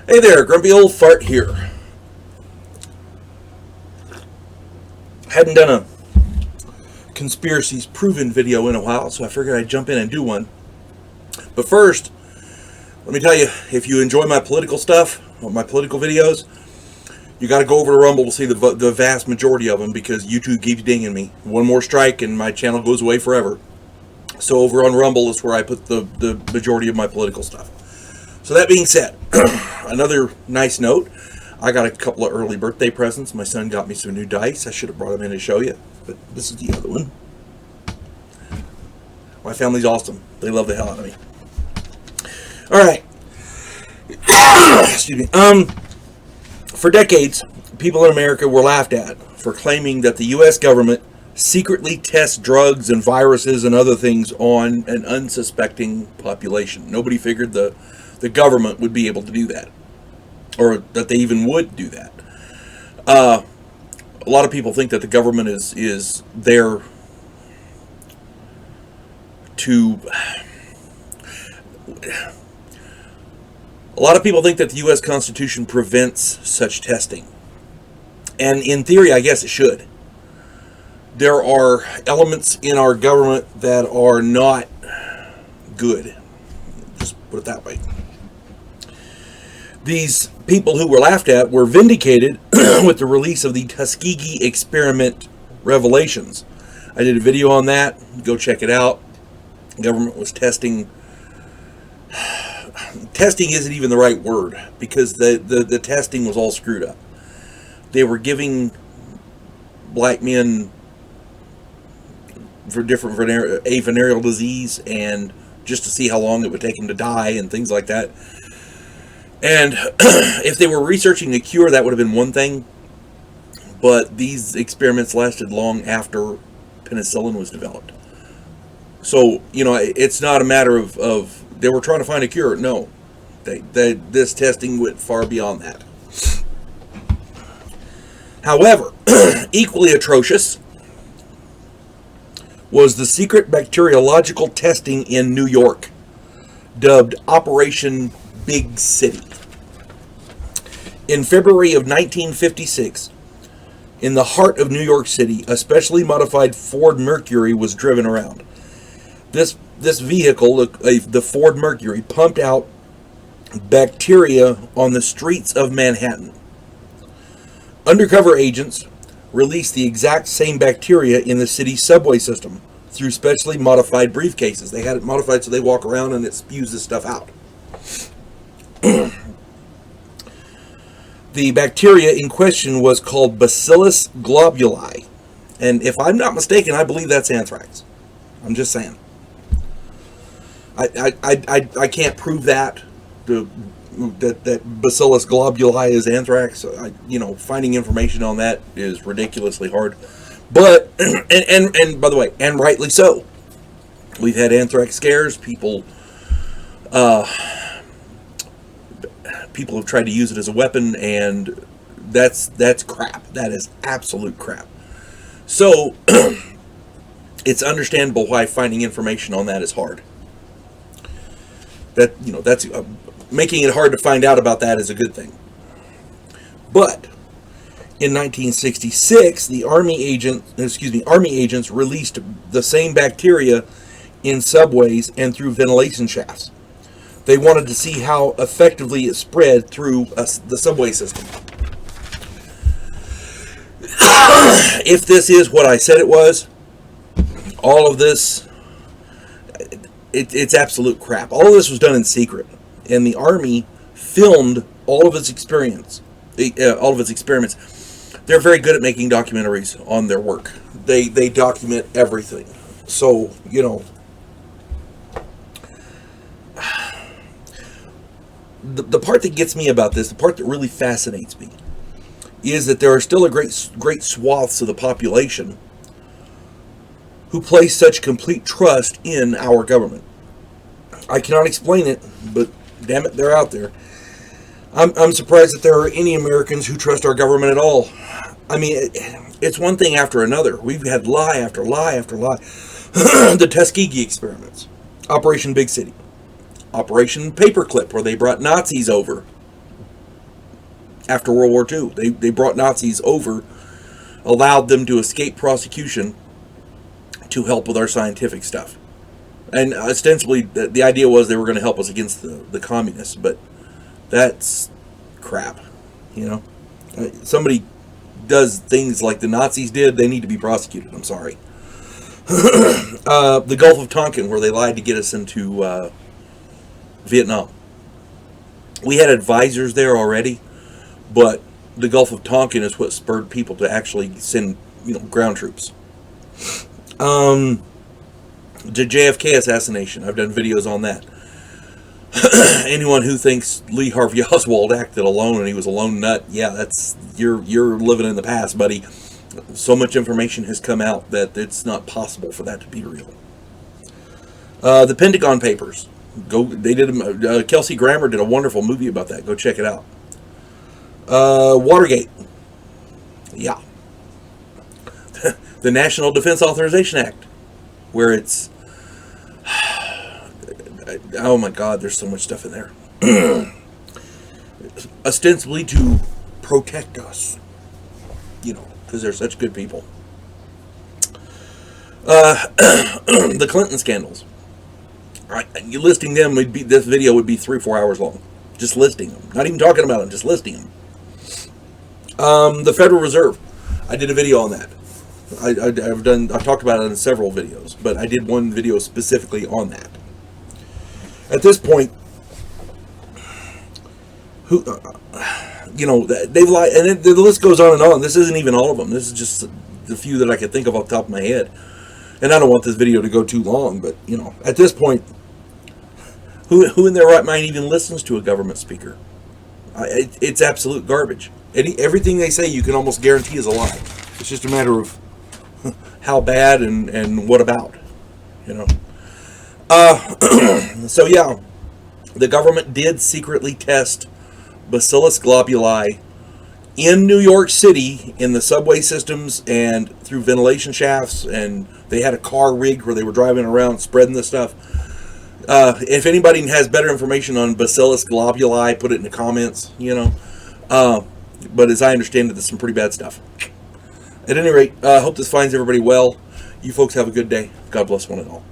Hey there, Grumpy Old Fart here. Hadn't done a Conspiracies proven video in a while, so I figured I'd jump in and do one. But first, let me tell you, if you enjoy my political stuff, or my political videos, you got to go over to Rumble to see the vast majority of them, because YouTube keeps dinging me. One more strike and my channel goes away forever. So over on Rumble is where I put the majority of my political stuff. So that being said, another nice note, I got a couple of early birthday presents. My son got me some new dice. I should have brought them in to show you, but this is the other one. My family's awesome. They love the hell out of me. All right. Excuse me. For decades, people in America were laughed at for claiming that the U.S. government secretly tests drugs and viruses and other things on an unsuspecting population. Nobody figured the government would be able to do that, or that they even would do that. A lot of people think that the government is there to... A lot of people think that the U.S. Constitution prevents such testing. And in theory, I guess it should. There are elements in our government that are not good. Just put it that way. These people who were laughed at were vindicated with the release of the Tuskegee experiment revelations. I did a video on that. Go check it out. The government was testing. Testing isn't even the right word, because the testing was all screwed up. They were giving black men for different venereal disease, and just to see how long it would take them to die and things like that. And if they were researching a cure, that would have been one thing. But these experiments lasted long after penicillin was developed. So, you know, it's not a matter of they were trying to find a cure. No. This testing went far beyond that. However, equally atrocious was the secret bacteriological testing in New York, dubbed Operation Big City. In February of 1956, in the heart of New York City, a specially modified Ford Mercury was driven around. This vehicle, the Ford Mercury, pumped out bacteria on the streets of Manhattan. Undercover agents released the exact same bacteria in the city's subway system through specially modified briefcases. They had it modified so they walk around and it spews this stuff out. The bacteria in question was called Bacillus globuli. And if I'm not mistaken, I believe that's anthrax. I'm just saying. I can't prove that. That Bacillus globuli is anthrax. Finding information on that is ridiculously hard. But, and by the way, and rightly so. We've had anthrax scares. People have tried to use it as a weapon, and that's crap. That is absolute crap. So, it's understandable why finding information on that is hard. That's making it hard to find out about that is a good thing. But in 1966, the Army agents released the same bacteria in subways and through ventilation shafts. They wanted to see how effectively it spread through the subway system. If this is what I said it was, all of this, it's absolute crap. All of this was done in secret, and the Army filmed all of its experiments. They're very good at making documentaries on their work. They document everything. So, the part that gets me about this, the part that really fascinates me, is that there are still a great swaths of the population who place such complete trust in our government. I cannot explain it, but damn it, they're out there. I'm surprised that there are any Americans who trust our government at all. I mean, it's one thing after another. We've had lie after lie after lie. The Tuskegee experiments, Operation Big City, Operation Paperclip, where they brought Nazis over after World War II. They brought Nazis over, allowed them to escape prosecution to help with our scientific stuff. And ostensibly, the idea was they were going to help us against the communists, but that's crap, you know. Somebody does things like the Nazis did, they need to be prosecuted. I'm sorry. The Gulf of Tonkin, where they lied to get us into Vietnam. We had advisors there already, but the Gulf of Tonkin is what spurred people to actually send, ground troops. The JFK assassination, I've done videos on that. Anyone who thinks Lee Harvey Oswald acted alone and he was a lone nut, yeah, you're living in the past, buddy. So much information has come out that it's not possible for that to be real. The Pentagon Papers, Kelsey Grammer did a wonderful movie about that. Go check it out. Watergate, yeah. The National Defense Authorization Act, where it's, oh my God, there's so much stuff in there. Ostensibly to protect us, because they're such good people. The Clinton scandals. You listing them this video would be 3-4 hours long. Just listing them. Not even talking about them, just listing them. The Federal Reserve. I did a video on that. I've talked about it in several videos, but I did one video specifically on that. At this point, they've lied, and the list goes on and on. This isn't even all of them. This is just the few that I could think of off the top of my head. And I don't want this video to go too long, but at this point, who in their right mind even listens to a government speaker? It's absolute garbage. Everything they say, you can almost guarantee is a lie. It's just a matter of how bad and what about, So yeah, the government did secretly test Bacillus globuli in New York City in the subway systems and through ventilation shafts, and they had a car rigged where they were driving around spreading this stuff. If anybody has better information on Bacillus globuli, put it in the comments, But as I understand it, there's some pretty bad stuff. At any rate, I hope this finds everybody well. You folks have a good day. God bless one and all.